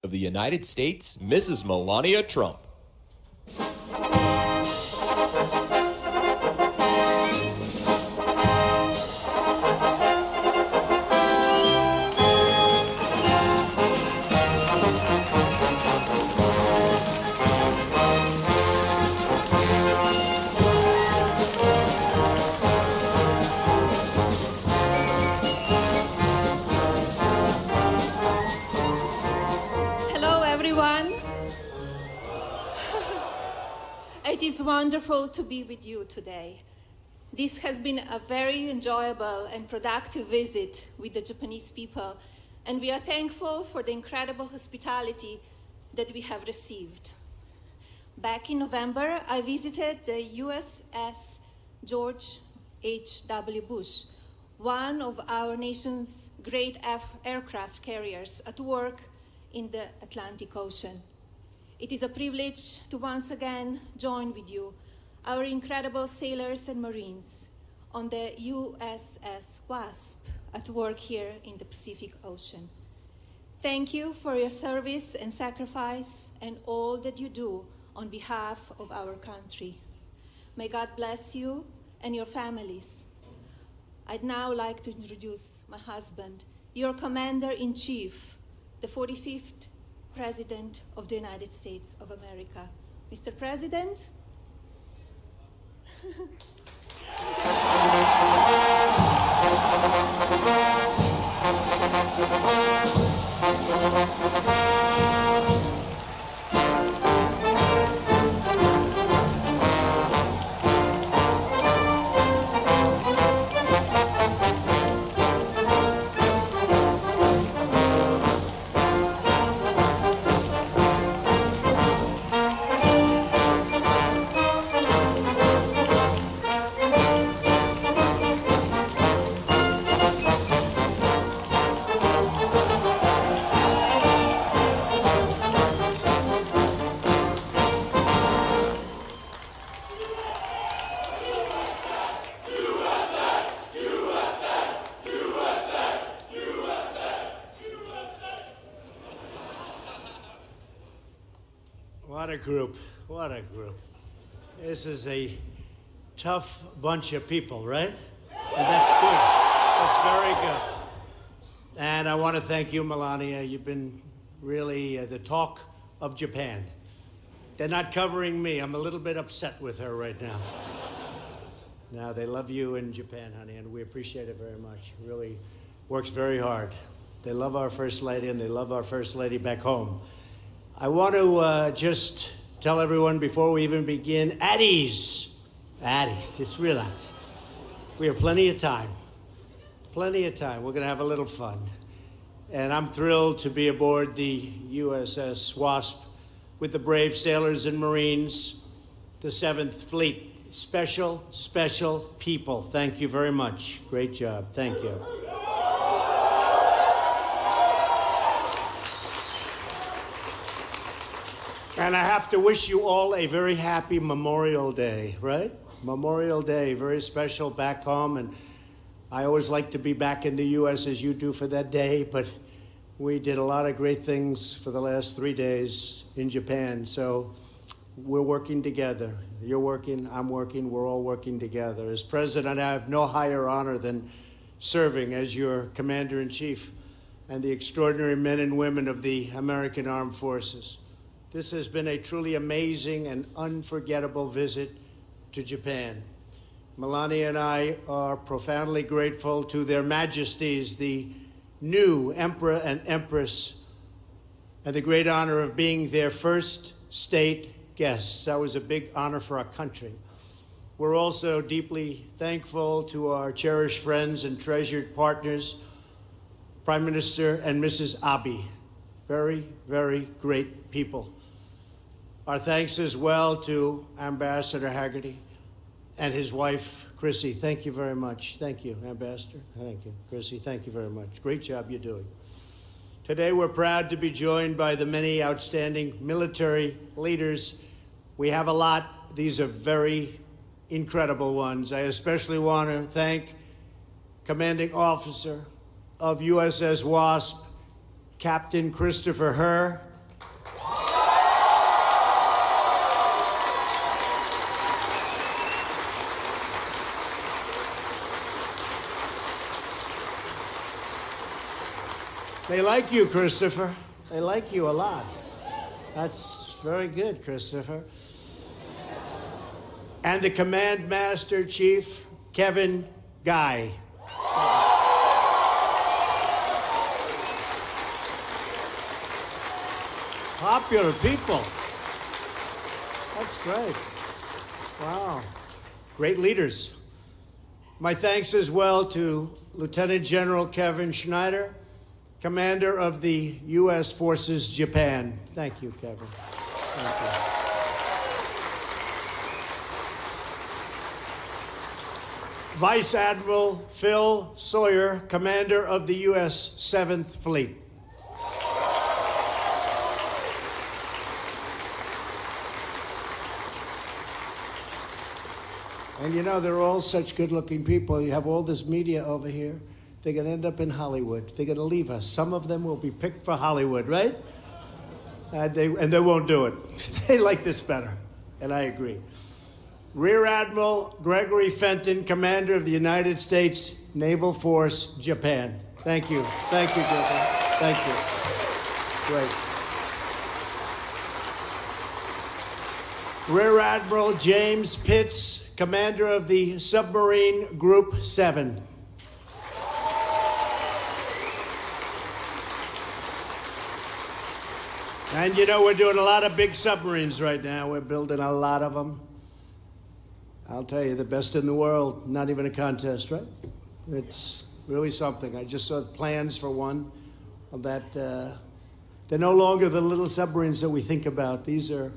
of the United States, Mrs. Melania Trump. It is wonderful to be with you today. This has been a very enjoyable and productive visit with the Japanese people, and we are thankful for the incredible hospitality that we have received. Back in November, I visited the USS George H.W. Bush, one of our nation's great aircraft carriers at work in the Atlantic Ocean. It is a privilege to once again join with you, our incredible sailors and Marines, on the USS WASP at work here in the Pacific Ocean. Thank you for your service and sacrifice and all that you do on behalf of our country. May God bless you and your families. I'd now like to introduce my husband, your Commander-in-Chief, the 45th President of the United States of America. Mr. President. What a group, what a group. This is a tough bunch of people, right? And that's good, that's very good. And I want to thank you, Melania. You've been really the talk of Japan. They're not covering me. I'm a little bit upset with her right now. Now, they love you in Japan, honey, and we appreciate it very much. Really works very hard. They love our First Lady, and they love our First Lady back home. I want to just tell everyone before we even begin, at ease, just relax. We have plenty of time. Plenty of time. We're going to have a little fun. And I'm thrilled to be aboard the USS WASP with the brave sailors and Marines, the 7th Fleet. Special, special people. Thank you very much. Great job. Thank you. And I have to wish you all a very happy Memorial Day, right? Memorial Day, very special back home. And I always like to be back in the U.S. as you do for that day, but we did a lot of great things for the last 3 days in Japan. So we're working together. You're working, I'm working, we're all working together. As president, I have no higher honor than serving as your commander-in-chief and the extraordinary men and women of the American Armed Forces. This has been a truly amazing and unforgettable visit to Japan. Melania and I are profoundly grateful to their majesties, the new Emperor and Empress, and the great honor of being their first state guests. That was a big honor for our country. We're also deeply thankful to our cherished friends and treasured partners, Prime Minister and Mrs. Abe. Very, very great people. Our thanks as well to Ambassador Haggerty and his wife, Chrissy. Thank you very much. Thank you, Ambassador. Thank you. Chrissy, thank you very much. Great job you're doing. Today, we're proud to be joined by the many outstanding military leaders. We have a lot. These are very incredible ones. I especially want to thank Commanding Officer of USS WASP, Captain Christopher Herr, They like you, Christopher. They like you a lot. That's very good, Christopher. And the Command Master Chief, Kevin Guy. Popular people. That's great. Wow. Great leaders. My thanks as well to Lieutenant General Kevin Schneider, Commander of the U.S. Forces Japan. Thank you, Kevin. Thank you. Vice Admiral Phil Sawyer, Commander of the U.S. 7th Fleet. And you know, they're all such good-looking people. You have all this media over here. They're going to end up in Hollywood. They're going to leave us. Some of them will be picked for Hollywood, right? And they won't do it. They like this better, and I agree. Rear Admiral Gregory Fenton, Commander of the United States Naval Force, Japan. Thank you. Thank you, Gregory. Thank you. Great. Rear Admiral James Pitts, Commander of the Submarine Group 7. And you know, we're doing a lot of big submarines right now. We're building a lot of them. I'll tell you, the best in the world. Not even a contest, right? It's really something. I just saw plans for one that they're no longer the little submarines that we think about. These are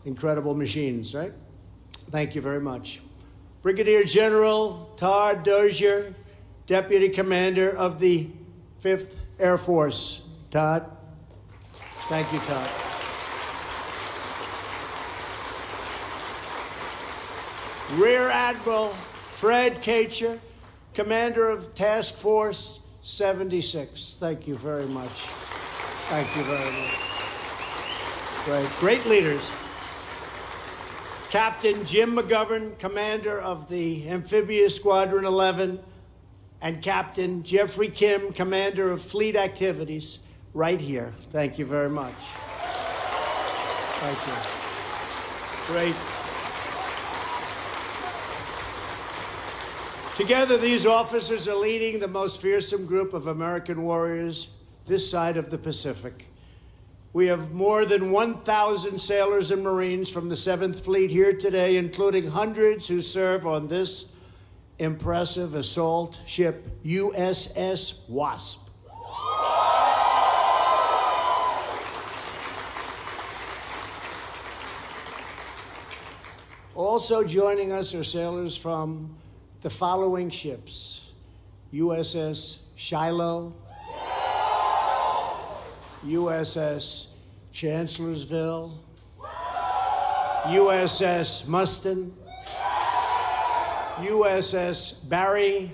incredible machines, right? Thank you very much. Brigadier General Todd Dozier, Deputy Commander of the 5th Air Force. Todd. Thank you, Todd. Rear Admiral Fred Kacher, Commander of Task Force 76. Thank you very much. Thank you very much. Great leaders. Captain Jim McGovern, Commander of the Amphibious Squadron 11, and Captain Jeffrey Kim, Commander of Fleet Activities, right here. Thank you very much. Thank you. Great. Together, these officers are leading the most fearsome group of American warriors this side of the Pacific. We have more than 1,000 sailors and Marines from the 7th Fleet here today, including hundreds who serve on this impressive assault ship, USS WASP. Also joining us are sailors from the following ships: USS Shiloh, USS Chancellorsville, USS Mustin, USS Barry.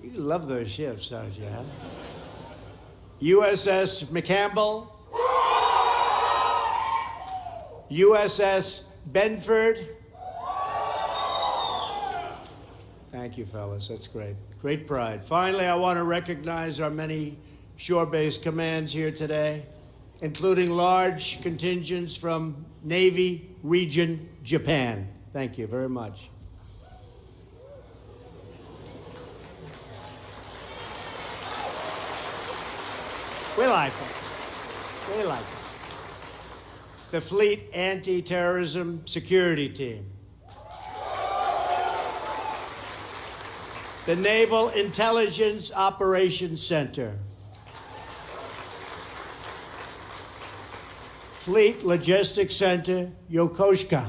You love those ships, don't you? Huh? USS McCampbell, USS Benford. Thank you, fellas. That's great. Great pride. Finally, I want to recognize our many shore-based commands here today, including large contingents from Navy Region Japan. Thank you very much. We like them. We like them. The Fleet Anti-Terrorism Security Team. The Naval Intelligence Operations Center. Fleet Logistics Center, Yokosuka.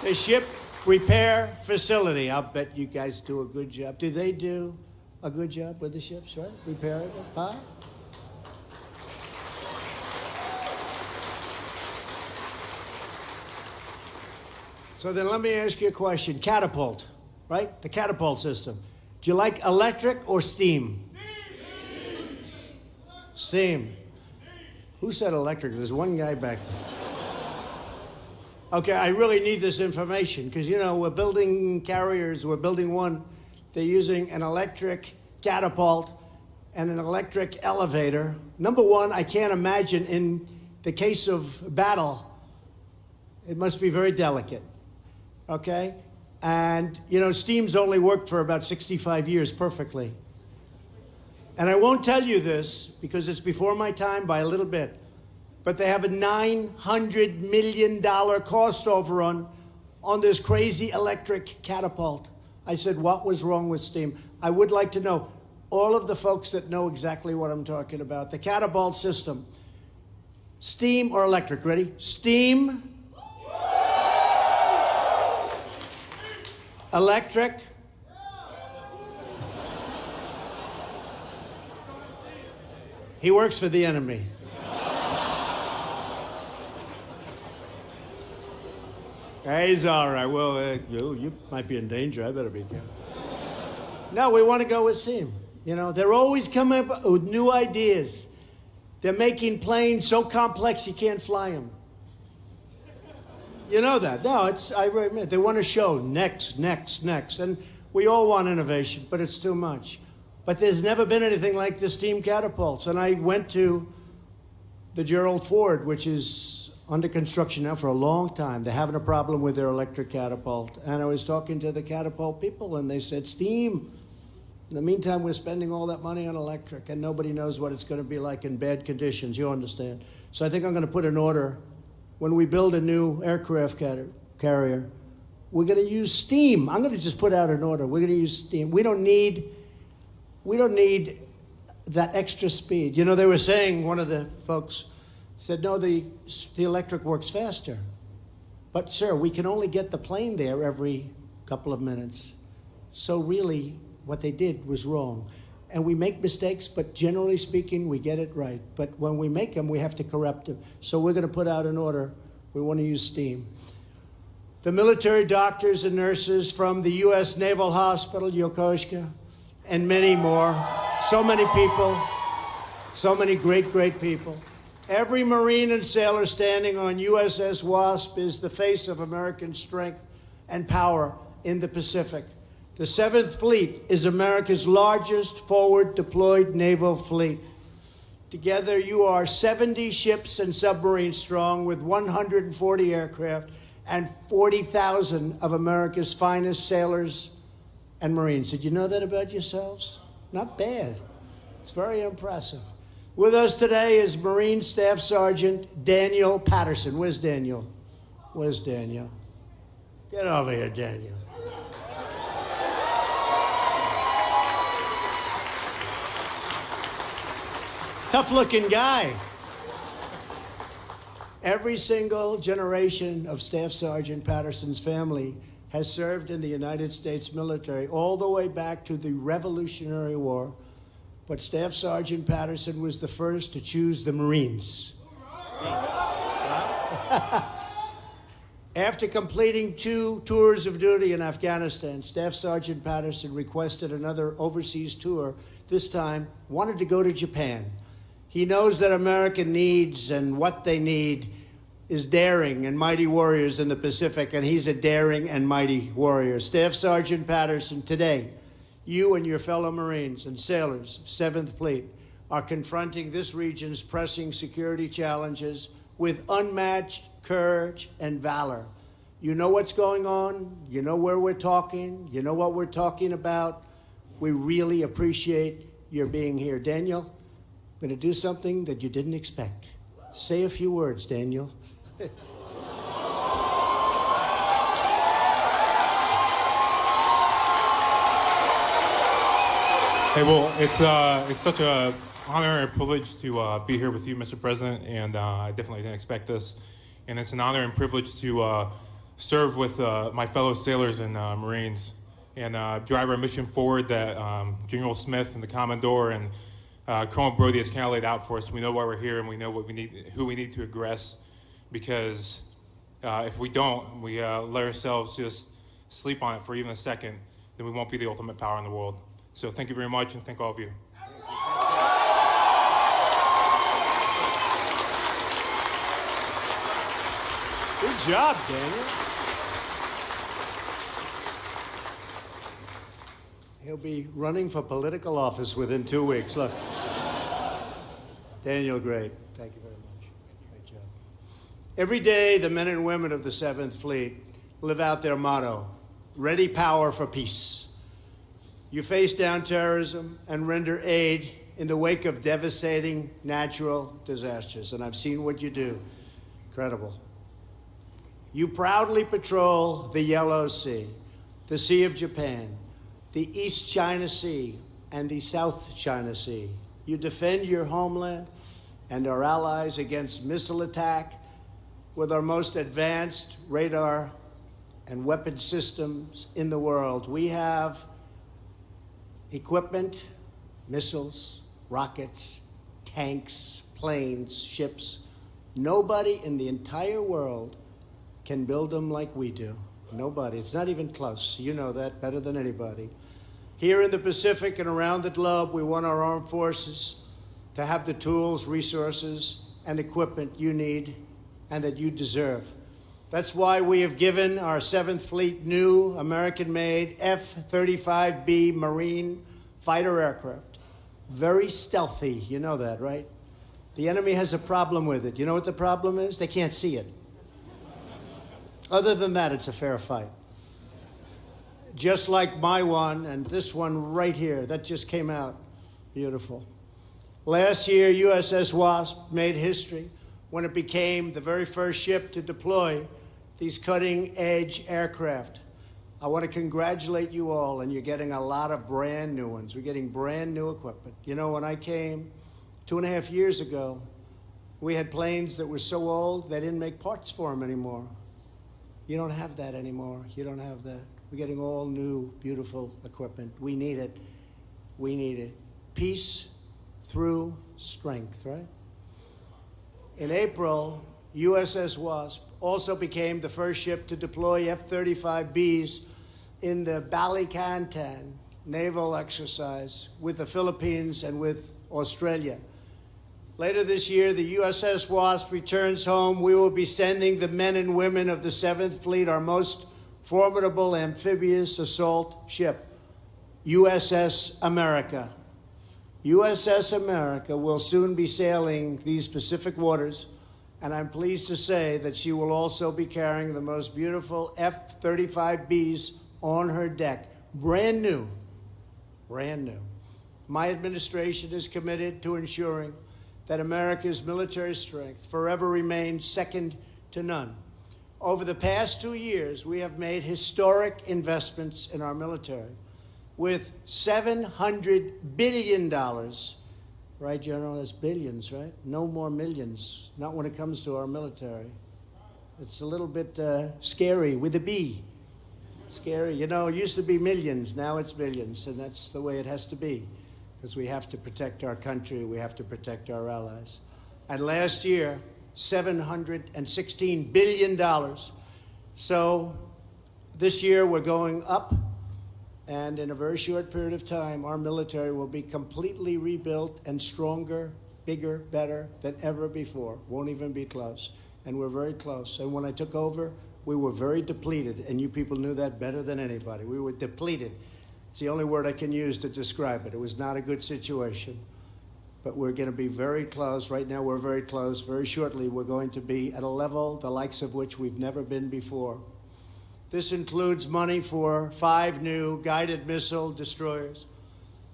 The Ship Repair Facility. I'll bet you guys do a good job. Do they do a good job with the ships, right? Repairing them, huh? So then let me ask you a question. Catapult, right? The catapult system. Do you like electric or steam? Steam. Who said electric? There's one guy back there. Okay, I really need this information because, you know, we're building carriers. We're building one. They're using an electric catapult and an electric elevator. Number one, I can't imagine in the case of battle, it must be very delicate, okay? And, you know, steam's only worked for about 65 years perfectly. And I won't tell you this because it's before my time by a little bit, but they have a $900 million cost overrun on this crazy electric catapult. I said, what was wrong with steam? I would like to know, all of the folks that know exactly what I'm talking about, the catapult system, steam or electric, ready? Steam, electric, he works for the enemy. He's all right. Well, you might be in danger. I better be careful. No, we want to go with steam. You know, they're always coming up with new ideas. They're making planes so complex you can't fly them. You know that? No, I admit, they want to show next. And we all want innovation, but it's too much. But there's never been anything like the steam catapults. And I went to the Gerald Ford, which is under construction now for a long time. They're having a problem with their electric catapult. And I was talking to the catapult people, and they said, steam. In the meantime, we're spending all that money on electric, and nobody knows what it's going to be like in bad conditions. You understand? So I think I'm going to put an order. When we build a new aircraft carrier, we're going to use steam. I'm going to just put out an order. We're going to use steam. We don't need that extra speed. You know, they were saying, one of the folks said, no, the electric works faster. But, sir, we can only get the plane there every couple of minutes. So really, what they did was wrong. And we make mistakes, but generally speaking, we get it right. But when we make them, we have to correct them. So we're going to put out an order. We want to use steam. The military doctors and nurses from the U.S. Naval Hospital, Yokosuka, and many more. So many people, so many great, great people. Every Marine and sailor standing on USS WASP is the face of American strength and power in the Pacific. The 7th Fleet is America's largest forward deployed naval fleet. Together, you are 70 ships and submarines strong with 140 aircraft and 40,000 of America's finest sailors and Marines. Did you know that about yourselves? Not bad. It's very impressive. With us today is Marine Staff Sergeant Daniel Patterson. Where's Daniel? Where's Daniel? Get over here, Daniel. Tough-looking guy. Every single generation of Staff Sergeant Patterson's family has served in the United States military all the way back to the Revolutionary War. But Staff Sergeant Patterson was the first to choose the Marines. After completing 2 tours of duty in Afghanistan, Staff Sergeant Patterson requested another overseas tour, this time wanted to go to Japan. He knows that America needs, and what they need is daring and mighty warriors in the Pacific, and he's a daring and mighty warrior. Staff Sergeant Patterson, today, you and your fellow Marines and sailors of 7th Fleet are confronting this region's pressing security challenges with unmatched courage and valor. You know what's going on. You know where we're talking. You know what we're talking about. We really appreciate your being here. Daniel, I'm going to do something that you didn't expect. Say a few words, Daniel. Hey, well, it's such an honor and privilege to be here with you, Mr. President, and I definitely didn't expect this. And it's an honor and privilege to serve with my fellow sailors and Marines and drive our mission forward that General Smith and the Commodore and Colonel Brody has kind of laid out for us. We know why we're here, and we know what we need, who we need to aggress, because if we don't, we let ourselves just sleep on it for even a second, then we won't be the ultimate power in the world. So thank you very much, and thank all of you. Good job, Daniel. He'll be running for political office within 2 weeks. Look. Daniel, great. Thank you very much. Great job. Every day, the men and women of the 7th Fleet live out their motto, ready power for peace. You face down terrorism and render aid in the wake of devastating natural disasters. And I've seen what you do. Incredible. You proudly patrol the Yellow Sea, the Sea of Japan, the East China Sea, and the South China Sea. You defend your homeland and our allies against missile attack with our most advanced radar and weapon systems in the world. We have equipment, missiles, rockets, tanks, planes, ships. Nobody in the entire world can build them like we do. Nobody. It's not even close. You know that better than anybody. Here in the Pacific and around the globe, we want our armed forces to have the tools, resources, and equipment you need and that you deserve. That's why we have given our 7th Fleet new American-made F-35B Marine fighter aircraft. Very stealthy, you know that, right? The enemy has a problem with it. You know what the problem is? They can't see it. Other than that, it's a fair fight. Just like my one and this one right here, that just came out. Beautiful. Last year, USS WASP made history when it became the very first ship to deploy these cutting-edge aircraft. I want to congratulate you all, and you're getting a lot of brand new ones. We're getting brand new equipment. You know, when I came 2.5 years ago, we had planes that were so old, they didn't make parts for them anymore. You don't have that anymore. You don't have that. We're getting all new, beautiful equipment. We need it. We need it. Peace through strength, right? In April, USS WASP also became the first ship to deploy F-35Bs in the Balikantan naval exercise with the Philippines and with Australia. Later this year, the USS WASP returns home. We will be sending the men and women of the 7th Fleet, our most formidable amphibious assault ship, USS America. USS America will soon be sailing these Pacific waters, and I'm pleased to say that she will also be carrying the most beautiful F-35Bs on her deck. Brand new. Brand new. My administration is committed to ensuring that America's military strength forever remains second to none. Over the past 2 years, we have made historic investments in our military with $700 billion. Right, General? That's billions, right? No more millions. Not when it comes to our military. It's a little bit scary with a B. Scary. You know, it used to be millions. Now it's billions. And that's the way it has to be. Because we have to protect our country. We have to protect our allies. And last year, $716 billion. So this year we're going up. And in a very short period of time, our military will be completely rebuilt and stronger, bigger, better than ever before. Won't even be close. And we're very close. And when I took over, we were very depleted. And you people knew that better than anybody. We were depleted. It's the only word I can use to describe it. It was not a good situation. But we're going to be very close. Right now, we're very close. Very shortly, we're going to be at a level the likes of which we've never been before. This includes money for 5 new guided missile destroyers,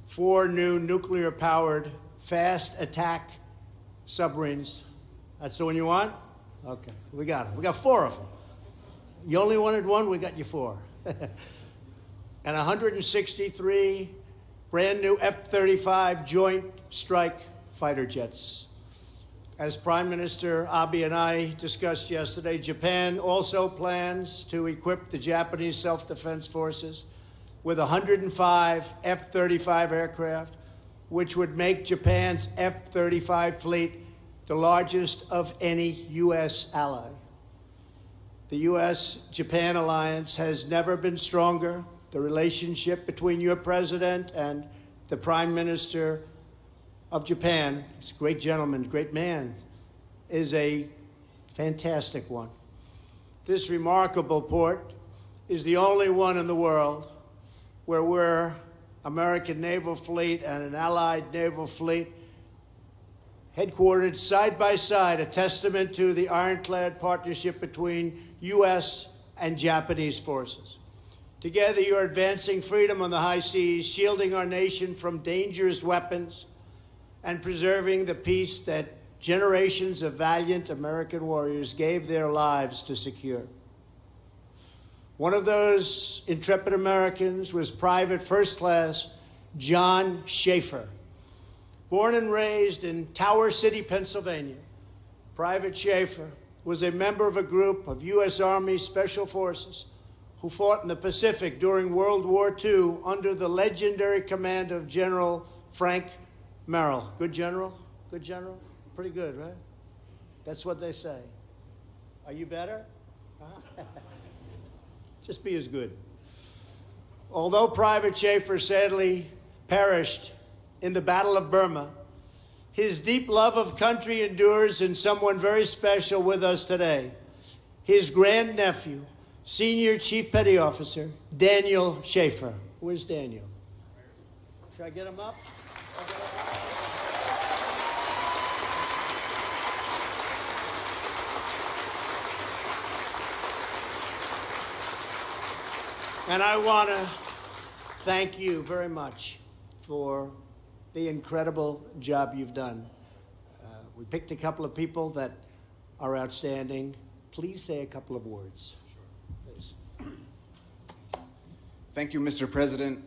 4 new nuclear-powered fast attack submarines. That's the one you want? Okay, we got it. We got 4 of them. You only wanted 1, we got you 4. And 163 brand new F-35 Joint Strike Fighter jets. As Prime Minister Abe and I discussed yesterday, Japan also plans to equip the Japanese self-defense forces with 105 F-35 aircraft, which would make Japan's F-35 fleet the largest of any U.S. ally. The U.S.-Japan alliance has never been stronger. The relationship between your president and the Prime Minister of Japan, this great gentleman, great man, is a fantastic one. This remarkable port is the only one in the world where we're American naval fleet and an allied naval fleet headquartered side by side, a testament to the ironclad partnership between U.S. and Japanese forces. Together, you're advancing freedom on the high seas, shielding our nation from dangerous weapons, and preserving the peace that generations of valiant American warriors gave their lives to secure. One of those intrepid Americans was Private First Class John Schaefer. Born and raised in Tower City, Pennsylvania, Private Schaefer was a member of a group of U.S. Army Special Forces who fought in the Pacific during World War II under the legendary command of General Frank Merrill. Good general? Good general? Pretty good, right? That's what they say. Are you better? Just be as good. Although Private Schaefer sadly perished in the Battle of Burma, his deep love of country endures in someone very special with us today. His grandnephew, Senior Chief Petty Officer Daniel Schaefer. Where's Daniel? Should I get him up? And I want to thank you very much for the incredible job you've done. We picked a couple of people that are outstanding. Please say a couple of words. Please. Thank you, Mr. President.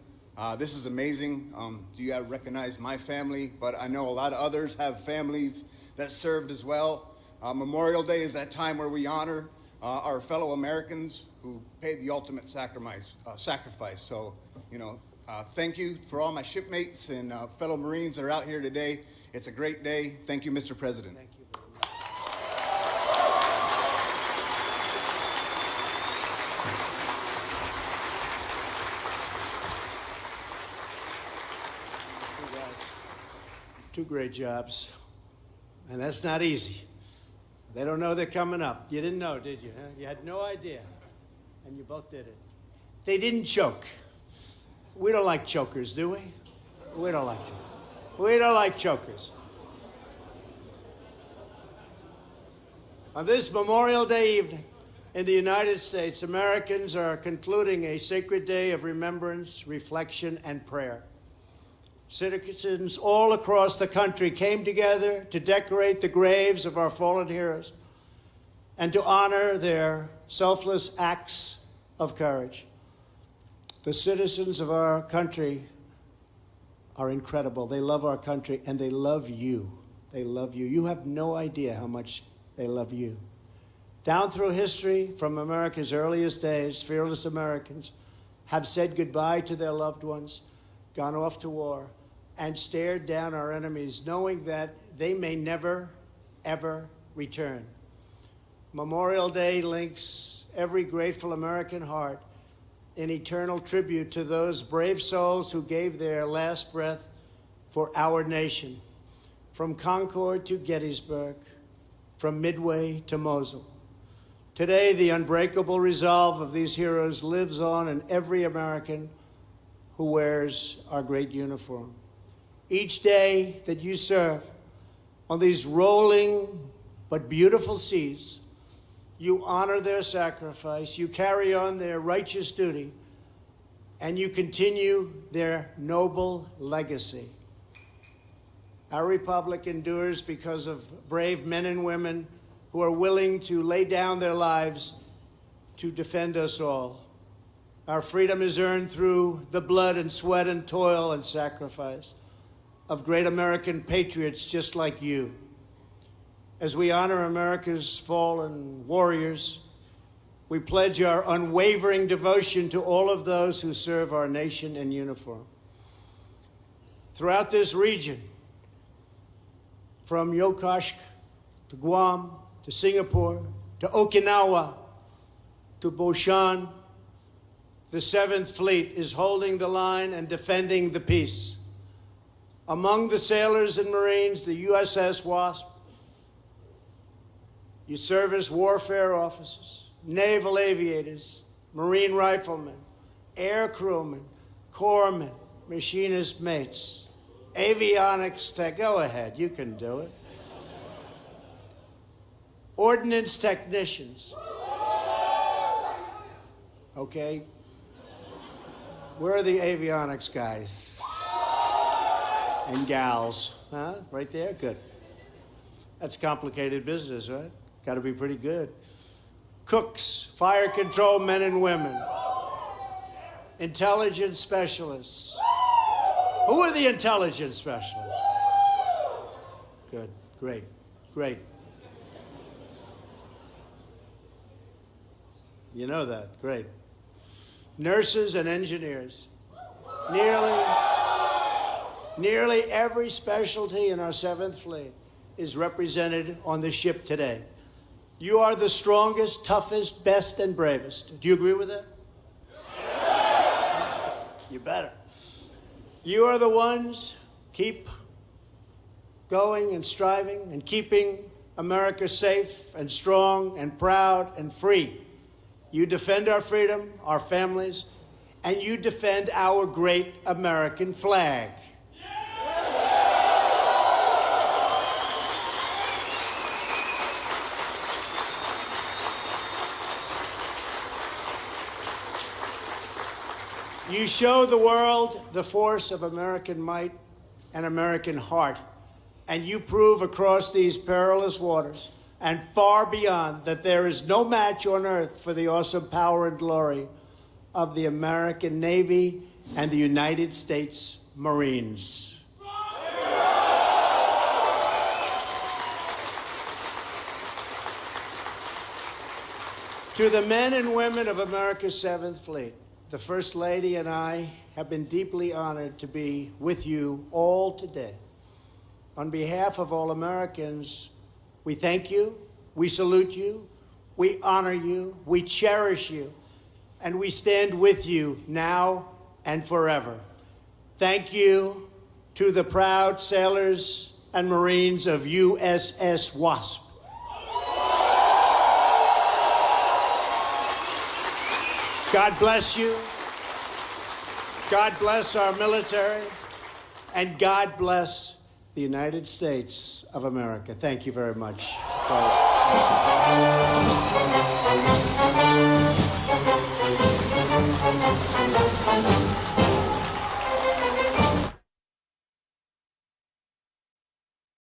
This is amazing. You have recognized my family, but I know a lot of others have families that served as well. Memorial Day is that time where we honor our fellow Americans who paid the ultimate sacrifice. So, thank you for all my shipmates and fellow Marines that are out here today. It's a great day. Thank you, Mr. President. Thank you very much. You guys, two great jobs, and that's not easy. They don't know they're coming up. You didn't know, did you? Huh? You had no idea, and you both did it. They didn't choke. We don't like chokers, do we? We don't like chokers. We don't like chokers. On this Memorial Day evening in the United States, Americans are concluding a sacred day of remembrance, reflection, and prayer. Citizens all across the country came together to decorate the graves of our fallen heroes and to honor their selfless acts of courage. The citizens of our country are incredible. They love our country, and they love you. They love you. You have no idea how much they love you. Down through history, from America's earliest days, fearless Americans have said goodbye to their loved ones, gone off to war, and stared down our enemies, knowing that they may never, ever return. Memorial Day links every grateful American heart in eternal tribute to those brave souls who gave their last breath for our nation, from Concord to Gettysburg, from Midway to Mosul. Today, the unbreakable resolve of these heroes lives on in every American who wears our great uniform. Each day that you serve on these rolling but beautiful seas, you honor their sacrifice, you carry on their righteous duty, and you continue their noble legacy. Our republic endures because of brave men and women who are willing to lay down their lives to defend us all. Our freedom is earned through the blood and sweat and toil and sacrifice of great American patriots just like you. As we honor America's fallen warriors, we pledge our unwavering devotion to all of those who serve our nation in uniform. Throughout this region, from Yokosuka to Guam to Singapore to Okinawa to Boshan, the 7th Fleet is holding the line and defending the peace. Among the sailors and Marines, the USS WASP, you serve as warfare officers. naval aviators, Marine riflemen, air crewmen, corpsmen, machinist mates, avionics tech. Go ahead, you can do it. Ordnance technicians. Okay. Where are the avionics guys and gals? Huh? Right there? Good. That's complicated business, right? Got to be pretty good. Cooks, fire control men and women, intelligence specialists. Who are the intelligence specialists? Good, great, great. You know that, great. Nurses and engineers. Nearly every specialty in our 7th Fleet is represented on the ship today. You are the strongest, toughest, best, and bravest. Do you agree with that? You better. You are the ones keep going and striving and keeping America safe and strong and proud and free. You defend our freedom, our families, and you defend our great American flag. You show the world the force of American might and American heart, and you prove across these perilous waters and far beyond that there is no match on earth for the awesome power and glory of the American Navy and the United States Marines. To the men and women of America's 7th Fleet, the First Lady and I have been deeply honored to be with you all today. On behalf of all Americans, we thank you, we salute you, we honor you, we cherish you, and we stand with you now and forever. Thank you to the proud sailors and Marines of USS WASP. God bless you. God bless our military. And God bless the United States of America. Thank you very much.